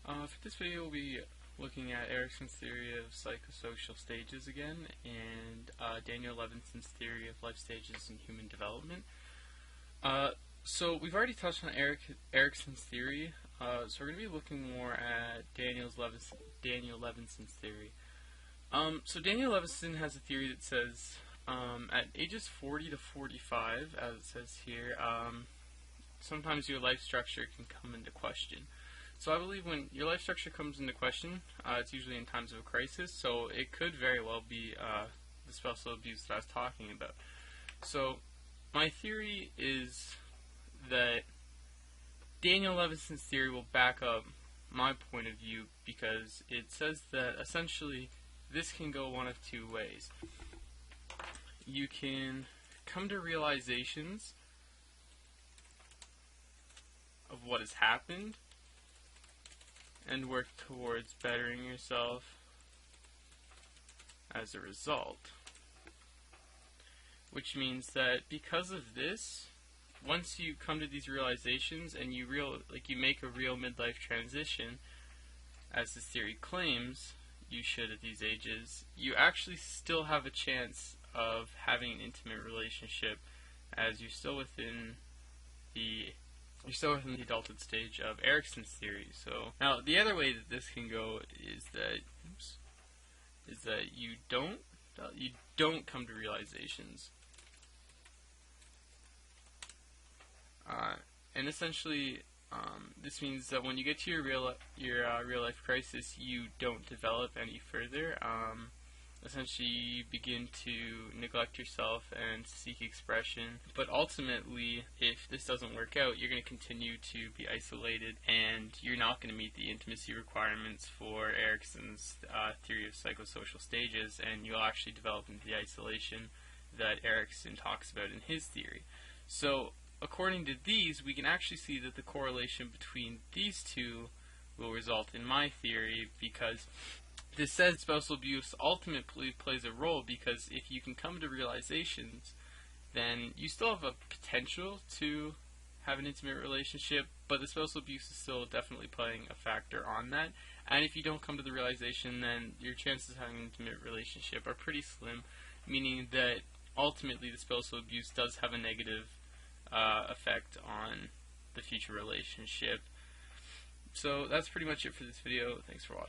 For this video, we'll be looking at Erickson's theory of psychosocial stages again, and Daniel Levinson's theory of life stages in human development. So we've already touched on Erickson's theory, so we're going to be looking more at Daniel Levinson's theory. So Daniel Levinson has a theory that says at ages 40 to 45, as it says here, sometimes your life structure can come into question. So I believe when your life structure comes into question, it's usually in times of a crisis, so it could very well be the spousal abuse that I was talking about. So my theory is that Daniel Levinson's theory will back up my point of view because it says that essentially this can go one of two ways. You can come to realizations of what has happened and work towards bettering yourself as a result. Which means that because of this, once you come to these realizations and you make a real midlife transition, as this theory claims you should at these ages, you actually still have a chance of having an intimate relationship as you're still within the adulthood stage of Erickson's theory. So now the other way that this can go is that you don't come to realizations, and essentially this means that when you get to your real life crisis, you don't develop any further. Essentially, you begin to neglect yourself and seek expression. But ultimately, if this doesn't work out, you're going to continue to be isolated, and you're not going to meet the intimacy requirements for Erickson's theory of psychosocial stages, and you'll actually develop into the isolation that Erickson talks about in his theory. So, according to these, we can actually see that the correlation between these two will result in my theory, because this says spousal abuse ultimately plays a role, because if you can come to realizations, then you still have a potential to have an intimate relationship, but the spousal abuse is still definitely playing a factor on that. And if you don't come to the realization, then your chances of having an intimate relationship are pretty slim, meaning that ultimately the spousal abuse does have a negative effect on the future relationship. So that's pretty much it for this video. Thanks for watching.